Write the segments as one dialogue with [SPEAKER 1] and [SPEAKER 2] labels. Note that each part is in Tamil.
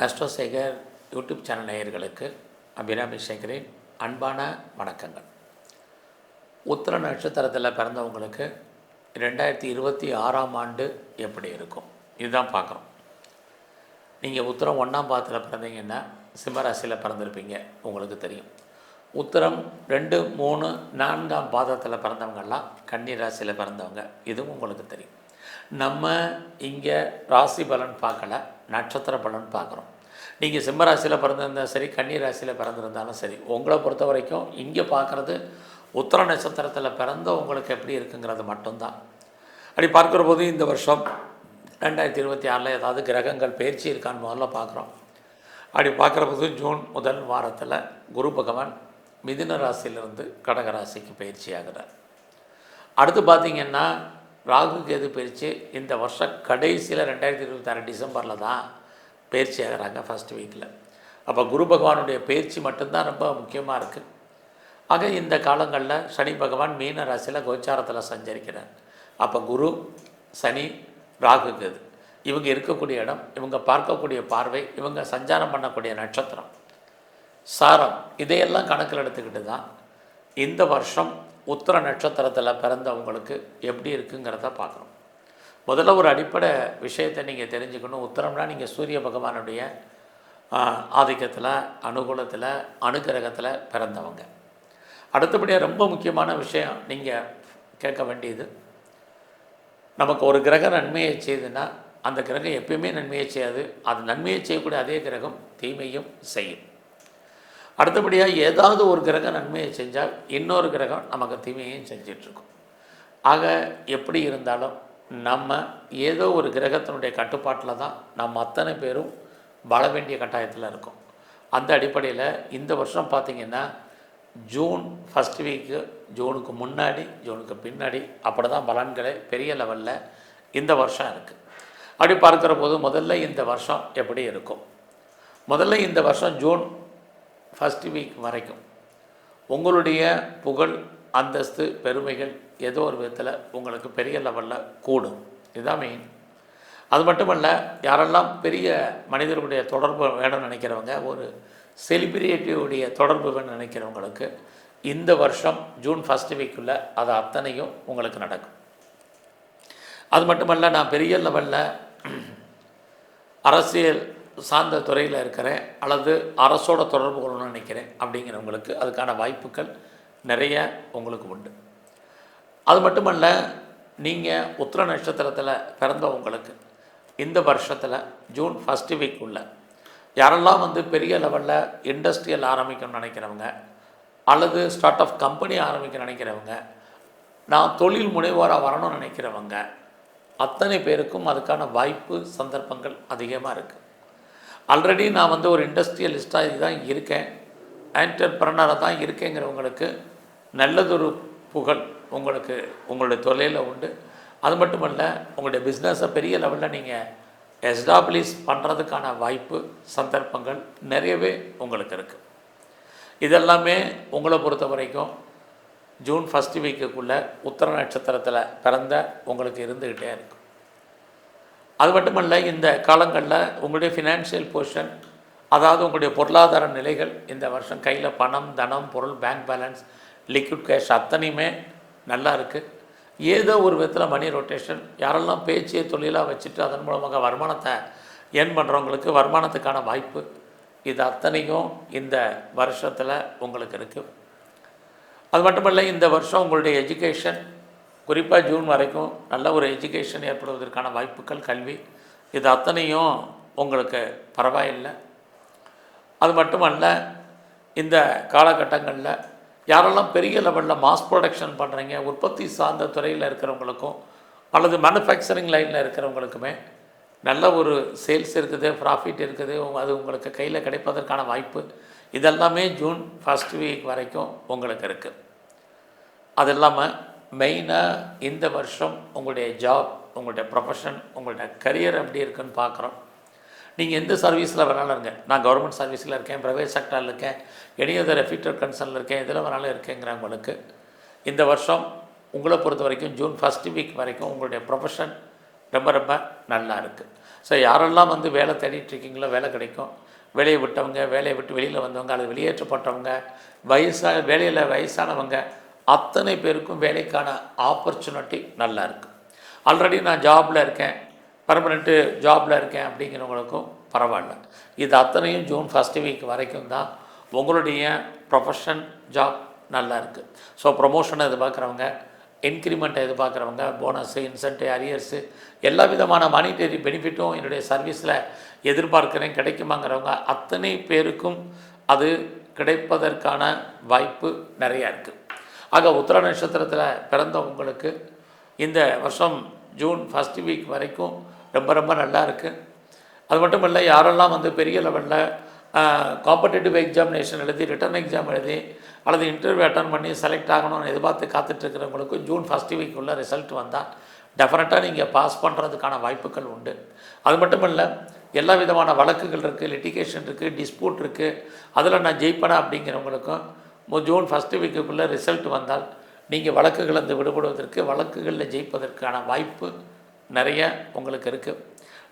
[SPEAKER 1] ஆஸ்ட்ரோசேகர் யூடியூப் சேனல் நேயர்களுக்கு அபிராமி சேகரின் அன்பான வணக்கங்கள். உத்திர நட்சத்திரத்தில் பிறந்தவங்களுக்கு 2026ஆம் ஆண்டு எப்படி இருக்கும் இதுதான் பார்க்குறோம். நீங்கள் உத்திரம் 1ஆம் பாதத்தில் பிறந்தீங்கன்னா சிம்மராசியில் பிறந்திருப்பீங்க, உங்களுக்கு தெரியும். உத்திரம் 2, 3, 4ஆம் பாதத்தில் பிறந்தவங்கெல்லாம் கன்னி ராசியில் பிறந்தவங்க, இதுவும் உங்களுக்கு தெரியும். நம்ம இங்கே ராசி பலன் பார்க்கல, நட்சத்திர பலன் பார்க்குறோம். நீங்கள் சிம்ம ராசியில் பிறந்திருந்தாலும் சரி, கன்னி ராசியில் பிறந்திருந்தாலும் சரி, உங்களை பொறுத்த வரைக்கும் இங்கே பார்க்குறது உத்திர நட்சத்திரத்தில் பிறந்த உங்களுக்கு எப்படி இருக்குங்கிறது மட்டும்தான். அப்படி பார்க்குற போது இந்த வருஷம் 2026 ஏதாவது கிரகங்கள் பயிற்சி இருக்கான்னு முதல்ல பார்க்குறோம். அப்படி பார்க்குற போது ஜூன் முதல் வாரத்தில் குரு பகவான் மிதுன ராசியிலிருந்து கடக ராசிக்கு பயிற்சி ஆகிறார். அடுத்து பார்த்திங்கன்னா ராகு கேது பயிற்சி இந்த வருஷம் கடைசியில் 2026 டிசம்பரில் தான் பயிற்சி ஆகிறாங்க, ஃபஸ்ட் வீக்கில். அப்போ குரு பகவானுடைய பயிற்சி மட்டும்தான் ரொம்ப முக்கியமாக இருக்குது. ஆக இந்த காலங்களில் சனி பகவான் மீன ராசியில் கோச்சாரத்தில் சஞ்சரிக்கிறார். அப்போ குரு, சனி, ராகு கேது இவங்க இருக்கக்கூடிய இடம், இவங்க பார்க்கக்கூடிய பார்வை, இவங்க சஞ்சாரம் பண்ணக்கூடிய நட்சத்திரம், சாரம், இதையெல்லாம் கணக்கில் எடுத்துக்கிட்டு தான் இந்த வருஷம் உத்திர நட்சத்திரத்தில் பிறந்தவங்களுக்கு எப்படி இருக்குங்கிறத பார்க்குறோம். முதல்ல ஒரு அடிப்படை விஷயத்தை நீங்கள் தெரிஞ்சுக்கணும். உத்திரம்னா நீங்கள் சூரிய பகவானுடைய ஆதிக்கத்தில், அனுகூலத்தில், அனுகிரகத்தில் பிறந்தவங்க. அடுத்தபடியாக ரொம்ப முக்கியமான விஷயம் நீங்கள் கேட்க வேண்டியது, நமக்கு ஒரு கிரகம் நன்மையை செய்யுதுன்னா அந்த கிரகம் எப்பயுமே நன்மையை செய்யாது. அது நன்மையை செய்யக்கூடிய அதே கிரகம் தீமையும் செய்யும். அடுத்தபடியாக ஏதாவது ஒரு கிரகம் நன்மையை செஞ்சால் இன்னொரு கிரகம் நமக்கு தீமையையும் செஞ்சிட்ருக்கும். ஆக எப்படி இருந்தாலும் நம்ம ஏதோ ஒரு கிரகத்தினுடைய கட்டுப்பாட்டில் தான் நம்ம அத்தனை பேரும் வாழ வேண்டிய கட்டாயத்தில் இருக்கோம். அந்த அடிப்படையில் இந்த வருஷம் பார்த்திங்கன்னா ஜூன் ஃபஸ்ட் வீக்கு, ஜூனுக்கு முன்னாடி, ஜூனுக்கு பின்னாடி அப்படி தான் பலன்களே பெரிய லெவலில் இந்த வருஷம் இருக்குது. அப்படி பார்க்குற போது முதல்ல இந்த வருஷம் எப்படி இருக்கும்? முதல்ல இந்த வருஷம் ஜூன் ஃபஸ்ட் வீக் வரைக்கும் உங்களுடைய புகழ், அந்தஸ்து, பெருமைகள் ஏதோ ஒரு விதத்தில் உங்களுக்கு பெரிய லெவலில் கூடும். இதுதான் மெயின். அது மட்டுமல்ல, யாரெல்லாம் பெரிய மனிதர்களுடைய தொடர்பு வேணும்னு நினைக்கிறவங்க, ஒரு செலிபிரிட்டியுடைய தொடர்பு வேணும்னு நினைக்கிறவங்களுக்கு இந்த வருஷம் ஜூன் ஃபஸ்ட் வீக்குள்ளே அது அத்தனையும் உங்களுக்கு நடக்கும். அது மட்டுமல்ல, நான் பெரிய லெவலில் அரசியல் சார்ந்த துறையில் இருக்கிறேன் அல்லது அரசோட தொடர்பு கொள்ளணும்னு நினைக்கிறேன் அப்படிங்கிறவங்களுக்கு அதுக்கான வாய்ப்புகள் நிறைய உங்களுக்கு உண்டு. அது மட்டுமல்ல, நீங்கள் உத்திர நட்சத்திரத்தில் பிறந்தவங்களுக்கு இந்த வருஷத்தில் ஜூன் ஃபஸ்ட் வீக் உள்ள யாரெல்லாம் பெரிய லெவலில் இண்டஸ்ட்ரியல் ஆரம்பிக்கணும்னு நினைக்கிறவங்க அல்லது ஸ்டார்ட் ஆஃப் கம்பெனி ஆரம்பிக்க நினைக்கிறவங்க, நான் தொழில் முனைவோராக வரணும்னு நினைக்கிறவங்க அத்தனை பேருக்கும் அதுக்கான வாய்ப்பு, சந்தர்ப்பங்கள் அதிகமாக இருக்குது. ஆல்ரெடி நான் ஒரு இண்டஸ்ட்ரியலிஸ்ட்டாக தான் இருக்கேன், ஆண்டர்பிரனராக தான் இருக்கேங்கிறவங்களுக்கு நல்லதொரு புகழ் உங்களுக்கு உங்களுடைய தொழிலில் உண்டு. அது மட்டுமல்ல, உங்களுடைய பிஸ்னஸை பெரிய லெவலில் நீங்கள் எஸ்டாப்ளிஷ் பண்ணுறதுக்கான வாய்ப்பு, சந்தர்ப்பங்கள் நிறையவே உங்களுக்கு இருக்குது. இதெல்லாமே உங்களை பொறுத்த வரைக்கும் ஜூன் ஃபஸ்ட் வீக்குக்குள்ளே உத்திர நட்சத்திரத்தில் பிறந்த உங்களுக்கு இருந்துக்கிட்டே இருக்கும். அது மட்டுமல்ல, இந்த காலங்களில் உங்களுடைய ஃபினான்ஷியல் பொசிஷன், அதாவது உங்களுடைய பொருளாதார நிலைகள் இந்த வருஷம் கையில் பணம், தனம், பொருள், பேங்க் பேலன்ஸ், லிக்விட் கேஷ் அத்தனையுமே நல்லா இருக்குது. ஏதோ ஒரு விதத்தில் மணி ரொட்டேஷன், யாரெல்லாம் பேச்சியை தொழிலாக வச்சுட்டு அதன் மூலமாக வருமானத்தை ஏர்ன் பண்ணுறவங்களுக்கு வருமானத்துக்கான வாய்ப்பு, இது அத்தனையும் இந்த வருஷத்தில் உங்களுக்கு இருக்குது. அது மட்டுமல்ல, இந்த வருஷம் உங்களுடைய எஜுகேஷன், குறிப்பாக ஜூன் வரைக்கும் நல்ல ஒரு எஜுகேஷன் ஏற்படுவதற்கான வாய்ப்புகள், கல்வி, இது அத்தனையும் உங்களுக்கு பரவாயில்லை. அது மட்டுமல்ல, இந்த காலகட்டங்களில் யாரெல்லாம் பெரிய லெவலில் மாஸ் ப்ரொடக்ஷன் பண்ணுறீங்க, உற்பத்தி சார்ந்த துறையில் இருக்கிறவங்களுக்கும் அல்லது மேனுஃபேக்சரிங் லைனில் இருக்கிறவங்களுக்குமே நல்ல ஒரு சேல்ஸ் இருக்குது, ப்ராஃபிட் இருக்குது, அது உங்களுக்கு கையில் கிடைப்பதற்கான வாய்ப்பு, இதெல்லாமே ஜூன் ஃபஸ்ட் வீக் வரைக்கும் உங்களுக்கு இருக்குது. அது இல்லாமல் மெயினாக இந்த வருஷம் உங்களுடைய ஜாப், உங்களுடைய ப்ரொஃபஷன், உங்களுடைய கரியர் எப்படி இருக்குன்னு பார்க்குறோம். நீங்கள் எந்த சர்வீஸில் வேணாலும் இருங்க, நான் கவர்மெண்ட் சர்வீஸில் இருக்கேன், ப்ரைவேட் செக்டரில் இருக்கேன், எனி அதர் ஃபியூச்சர் கன்சர்னில் இருக்கேன், எதில் வேணாலும் இருக்கேங்கிறவங்களுக்கு இந்த வருஷம் உங்களை பொறுத்த வரைக்கும் ஜூன் ஃபஸ்ட் வீக் வரைக்கும் உங்களுடைய ப்ரொஃபஷன் ரொம்ப ரொம்ப நல்லா இருக்குது. ஸோ யாரெல்லாம் வந்து வேலை தேடிட்டு இருக்கீங்களோ வேலை கிடைக்கும். வேலையை விட்டவங்க, வேலையை விட்டு வெளியில் வந்தவங்க, அல்லது வெளியேற்றப்பட்டவங்க, வேலையில் வயசானவங்க அத்தனை பேருக்கும் வேலைக்கான ஆப்பர்ச்சுனிட்டி நல்லா இருக்குது. ஆல்ரெடி நான் ஜாபில் இருக்கேன், பர்மனெண்ட்டு ஜாபில் இருக்கேன் அப்படிங்கிறவங்களுக்கும் பரவாயில்ல. இது அத்தனையும் ஜூன் ஃபஸ்ட்டு வீக் வரைக்கும் தான் உங்களுடைய ப்ரொஃபஷன் ஜாப் நல்லா இருக்குது. ஸோ ப்ரொமோஷனை எதிர்பார்க்குறவங்க, இன்க்ரிமெண்ட்டை எதிர்பார்க்குறவங்க, போனஸு, இன்சென்டிவ், அரியர்ஸு எல்லா விதமான மானிட்டரி பெனிஃபிட்டும் என்னுடைய சர்வீஸில் எதிர்பார்க்குறேன் கிடைக்குமாங்கிறவங்க அத்தனை பேருக்கும் அது கிடைப்பதற்கான வாய்ப்பு நிறையா இருக்குது. ஆக உத்திர நட்சத்திரத்தில் பிறந்த உங்களுக்கு இந்த வருஷம் ஜூன் ஃபஸ்ட்டு வீக் வரைக்கும் ரொம்ப ரொம்ப நல்லா இருக்குது. அது மட்டும் இல்லை, யாரெல்லாம் வந்து பெரிய லெவலில் காம்படிட்டிவ் எக்ஸாமினேஷன் எழுதி, ரிட்டன் எக்ஸாம் எழுதி அல்லது இன்டர்வியூ அட்டன் பண்ணி செலக்ட் ஆகணும்னு எதிர்பார்த்து காத்துட்ருக்கிறவங்களுக்கு ஜூன் ஃபஸ்ட்டு வீக் உள்ள ரிசல்ட் வந்தால் டெஃபினட்டாக நீங்கள் பாஸ் பண்ணுறதுக்கான வாய்ப்புகள் உண்டு. அது மட்டும் இல்லை, எல்லா விதமான வழக்குகள் இருக்குது, லிட்டிகேஷன் இருக்குது, டிஸ்பியூட் இருக்குது, அதில் நான் ஜெயிப்பேனா அப்படிங்கிறவங்களுக்கும் ஜூன் ஃபஸ்ட்டு வீக்குக்குள்ளே ரிசல்ட் வந்தால் நீங்கள் வழக்குகளிலிருந்து விடுபடுவதற்கு, வழக்குகளில் ஜெயிப்பதற்கான வாய்ப்பு நிறைய உங்களுக்கு இருக்குது.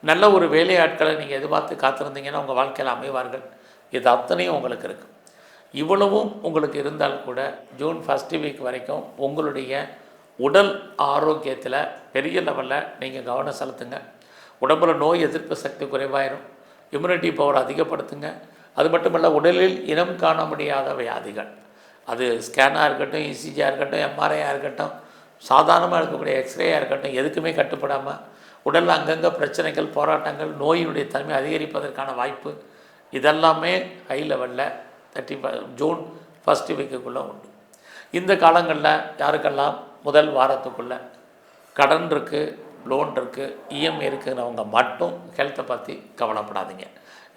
[SPEAKER 1] நல்ல ஒரு வேலையாட்களை நீங்கள் எதிர்பார்த்து காத்திருந்தீங்கன்னா உங்கள் வாழ்க்கையில் அமைவார்கள். இது அத்தனையும் உங்களுக்கு இருக்குது. இவ்வளவும் உங்களுக்கு இருந்தால் கூட ஜூன் ஃபஸ்ட்டு வீக் வரைக்கும் உங்களுடைய உடல் ஆரோக்கியத்தில் பெரிய லெவலில் நீங்கள் கவனம் செலுத்துங்க. உடம்பில் நோய் எதிர்ப்பு சக்தி குறைவாயிரும், இம்யூனிட்டி பவர் அதிகப்படுத்துங்க. அது மட்டும் இல்லை, உடலில் இனம் காண முடியாத வியாதிகள், அது ஸ்கேனாக இருக்கட்டும், இசிஜியாக இருக்கட்டும், எம்ஆர்ஐயாக இருக்கட்டும், சாதாரணமாக இருக்கக்கூடிய எக்ஸ்ரேயாக இருக்கட்டும், எதுக்குமே கட்டுப்படாமல் உடலில் அங்கங்கே பிரச்சனைகள், போராட்டங்கள், நோயினுடைய தன்மை அதிகரிப்பதற்கான வாய்ப்பு இதெல்லாமே ஹை லெவலில் ஜூன் ஃபஸ்ட்டு வீக்குக்குள்ளே உண்டு. இந்த காலங்களில் யாருக்கெல்லாம் முதல் வாரத்துக்குள்ளே கடன் இருக்குது, லோன் இருக்குது, இஎம்ஐ இருக்குங்கிறவங்க மட்டும் ஹெல்த்தை பற்றி கவலைப்படாதீங்க.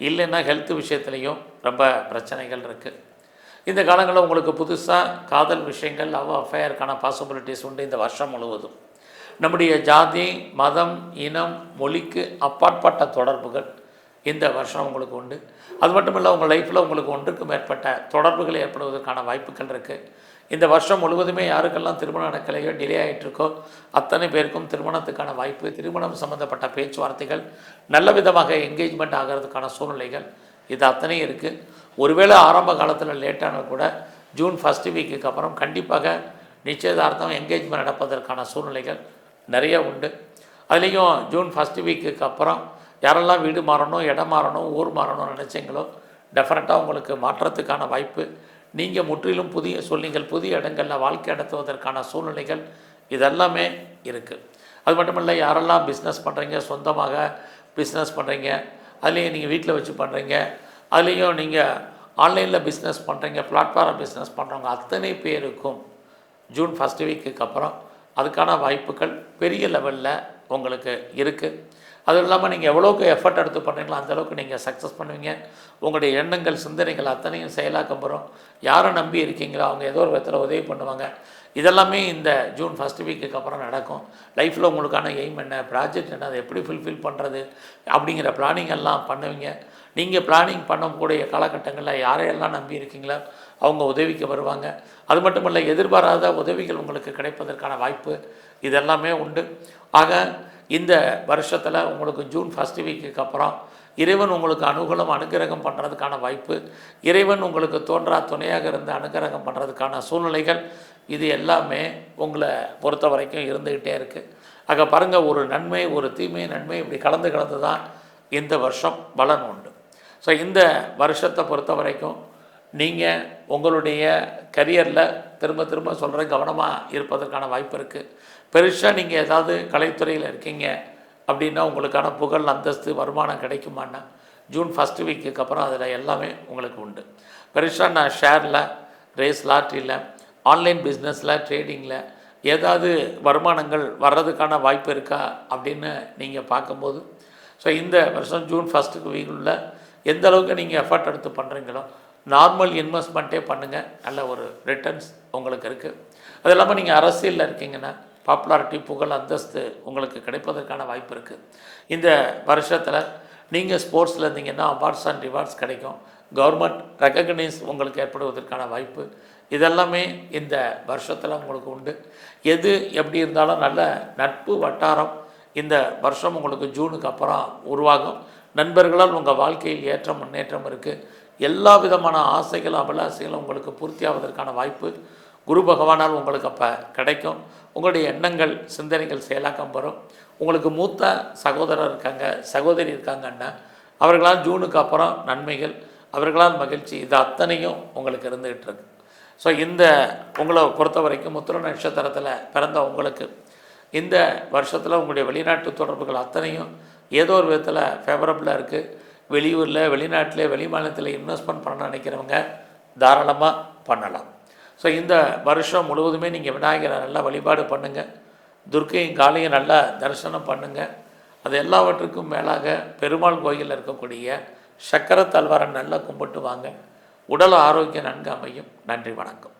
[SPEAKER 1] இல்லைன்னா ஹெல்த் விஷயத்துலேயும் ரொம்ப பிரச்சனைகள் இருக்குது. இந்த காலங்களில் உங்களுக்கு புதுசாக காதல் விஷயங்கள், லவ் அஃபேருக்கான பாசிபிலிட்டிஸ் உண்டு. இந்த வருஷம் முழுவதும் நம்முடைய ஜாதி, மதம், இனம், மொழிக்கு அப்பாற்பட்ட தொடர்புகள் இந்த வருஷம் உங்களுக்கு உண்டு. அது மட்டும் இல்லை, உங்கள் லைஃப்பில் உங்களுக்கு ஒன்றுக்கு மேற்பட்ட தொடர்புகள் ஏற்படுவதற்கான வாய்ப்புகள் இருக்குது. இந்த வருஷம் முழுவதுமே யாருக்கெல்லாம் திருமணம் நடக்கலையோ, டிலே ஆகிட்டுருக்கோ அத்தனை பேருக்கும் திருமணத்துக்கான வாய்ப்பு, திருமணம் சம்மந்தப்பட்ட பேச்சுவார்த்தைகள், நல்ல விதமாக என்கேஜ்மெண்ட் ஆகிறதுக்கான சூழ்நிலைகள் இது அத்தனையும் இருக்குது. ஒருவேளை ஆரம்ப காலத்தில் லேட்டான கூட ஜூன் ஃபஸ்ட்டு வீக்குக்கு அப்புறம் கண்டிப்பாக நிச்சயதார்த்தம், என்கேஜ்மெண்ட் நடப்பதற்கான சூழ்நிலைகள் நிறைய உண்டு. அதுலேயும் ஜூன் ஃபஸ்ட்டு வீக்குக்கு அப்புறம் யாரெல்லாம் வீடு மாறணும், இடம் மாறணும், ஊர் மாறணும்னு நினச்சிங்களோ டெஃபினட்டாக உங்களுக்கு மாற்றத்துக்கான வாய்ப்பு. நீங்கள் முற்றிலும் நீங்கள் புதிய இடங்களில் வாழ்க்கை நடத்துவதற்கான சூழ்நிலைகள் இதெல்லாமே இருக்குது. அது மட்டும் இல்லை, யாரெல்லாம் பிஸ்னஸ் பண்ணுறீங்க, சொந்தமாக பிஸ்னஸ் பண்ணுறீங்க, அதுலேயும் நீங்கள் வீட்டில் வச்சு பண்ணுறீங்க, அதுலேயும் நீங்கள் ஆன்லைனில் பிஸ்னஸ் பண்ணுறீங்க, பிளாட்ஃபார்ம் பிஸ்னஸ் பண்ணுறவங்க அத்தனை பேருக்கும் ஜூன் ஃபஸ்ட்டு வீக்குக்கு அப்புறம் அதுக்கான வாய்ப்புகள் பெரிய லெவலில் உங்களுக்கு இருக்குது. அதுவும் இல்லாமல் நீங்கள் எவ்வளோக்கு எஃபர்ட் எடுத்து பண்ணுறீங்களோ அந்தளவுக்கு நீங்கள் சக்ஸஸ் பண்ணுவீங்க. உங்களுடைய எண்ணங்கள், சிந்தனைகள் அத்தனையும் செயலாக்கம் வரும். யாரை நம்பி இருக்கீங்களோ அவங்க ஏதோ ஒரு விதத்தில் உதவி பண்ணுவாங்க. இதெல்லாமே இந்த ஜூன் ஃபஸ்ட்டு வீக்குக்கு அப்புறம் நடக்கும். லைஃப்பில் உங்களுக்கான எய்ம் என்ன, ப்ராஜெக்ட் என்ன, அதை எப்படி ஃபுல்ஃபில் பண்ணுறது அப்படிங்கிற பிளானிங் எல்லாம் பண்ணுவீங்க. நீங்கள் பிளானிங் பண்ணக்கூடிய காலகட்டங்களில் யாரையெல்லாம் நம்பி இருக்கீங்களோ அவங்க உதவிக்கு வருவாங்க. அது மட்டும் இல்லை, எதிர்பாராத உதவிகள் உங்களுக்கு கிடைப்பதற்கான வாய்ப்பு இதெல்லாமே உண்டு. ஆக இந்த வருஷத்தில் உங்களுக்கு ஜூன் ஃபஸ்ட்டு வீக்குக்கு அப்புறம் இறைவன் உங்களுக்கு அனுகிரகம் பண்ணுறதுக்கான வாய்ப்பு, இறைவன் உங்களுக்கு தோன்றா துணையாக இருந்து அனுகிரகம் பண்ணுறதுக்கான சூழ்நிலைகள் இது எல்லாமே உங்களை பொறுத்த வரைக்கும் இருந்துக்கிட்டே இருக்குது. ஆக பாருங்கள், ஒரு நன்மை, ஒரு தீமை, நன்மை இப்படி கலந்து தான் இந்த வருஷம் பலன் உண்டு. ஸோ இந்த வருஷத்தை பொறுத்த வரைக்கும் நீங்கள் உங்களுடைய கரியரில் திரும்ப சொல்கிறேன், கவனமாக இருப்பதற்கான வாய்ப்பு இருக்குது. பெருசாக நீங்கள் ஏதாவது கலைத்துறையில் இருக்கீங்க அப்படின்னா உங்களுக்கான புகழ், அந்தஸ்து, வருமானம் கிடைக்குமான்னா ஜூன் ஃபஸ்ட்டு வீக்குக்கு அப்புறம் அதில் எல்லாமே உங்களுக்கு உண்டு. பெருசாக நான் ஷேரில், ரேஸ் லாட்ரியில், ஆன்லைன் பிஸ்னஸில், ட்ரேடிங்கில் ஏதாவது வருமானங்கள் வர்றதுக்கான வாய்ப்பு இருக்கா அப்படின்னு நீங்கள் பார்க்கும்போது, ஸோ இந்த வருஷம் ஜூன் ஃபஸ்ட்டுக்கு வீக்குள்ள எந்த அளவுக்கு நீங்கள் எஃபர்ட் எடுத்து பண்ணுறீங்களோ நார்மல் இன்வெஸ்ட்மெண்ட்டே பண்ணுங்கள், நல்ல ஒரு ரிட்டர்ன்ஸ் உங்களுக்கு இருக்குது. அது இல்லாமல் நீங்கள் அரசியலில் இருக்கீங்கன்னா பாப்புலாரிட்டி, புகழ், அந்தஸ்து உங்களுக்கு கிடைப்பதற்கான வாய்ப்பு இருக்குது. இந்த வருஷத்தில் நீங்கள் ஸ்போர்ட்ஸில் இருந்தீங்கன்னா அவார்ட்ஸ் அண்ட் ரிவார்ட்ஸ் கிடைக்கும். கவர்மெண்ட் ரெக்கக்னைஸ் உங்களுக்கு ஏற்படுவதற்கான வாய்ப்பு இதெல்லாமே இந்த வருஷத்தில் உங்களுக்கு உண்டு. எது எப்படி இருந்தாலும் நல்ல நட்பு வட்டாரம் இந்த வருஷம் உங்களுக்கு ஜூனுக்கு அப்புறம் உருவாகும். நண்பர்களால் உங்கள் வாழ்க்கையில் ஏற்றம் முன்னேற்றம் இருக்குது. எல்லா விதமான ஆசைகள் அபிலாசைகளும் உங்களுக்கு பூர்த்தியாவதற்கான வாய்ப்பு குரு பகவானால் உங்களுக்கு அப்போ கிடைக்கும். உங்களுடைய எண்ணங்கள் சிந்தனைகள் செயலாக்கம் வரும். உங்களுக்கு மூத்த சகோதரர் இருக்காங்க, சகோதரி இருக்காங்கன்னா அவர்களால் ஜூனுக்கு அப்புறம் நன்மைகள், அவர்களால் மகிழ்ச்சி, இது அத்தனையும் உங்களுக்கு இருந்துகிட்டு இருக்கு. ஸோ இந்த உங்களை பொறுத்த வரைக்கும் உத்திர நட்சத்திரத்தில் பிறந்த உங்களுக்கு இந்த வருஷத்தில் உங்களுடைய வெளிநாட்டு தொடர்புகள் அத்தனையும் ஏதோ ஒரு விதத்தில் ஃபேவரபுளாக இருக்குது. வெளியூரில், வெளிநாட்டில், வெளி மாநிலத்தில் இன்வெஸ்ட்மெண்ட் பண்ண நினைக்கிறவங்க தாராளமாக பண்ணலாம். ஸோ இந்த வருஷம் முழுவதுமே நீங்கள் விநாயகரை நல்லா வழிபாடு பண்ணுங்கள், துர்க்கையும் காளியும் நல்லா தரிசனம் பண்ணுங்கள். அது எல்லாவற்றுக்கும் மேலாக பெருமாள் கோயிலில் இருக்கக்கூடிய சக்கர தல்வாரை நல்லா கும்பிட்டு வாங்க. உடல் ஆரோக்கியம் நன்கு அமையும். நன்றி, வணக்கம்.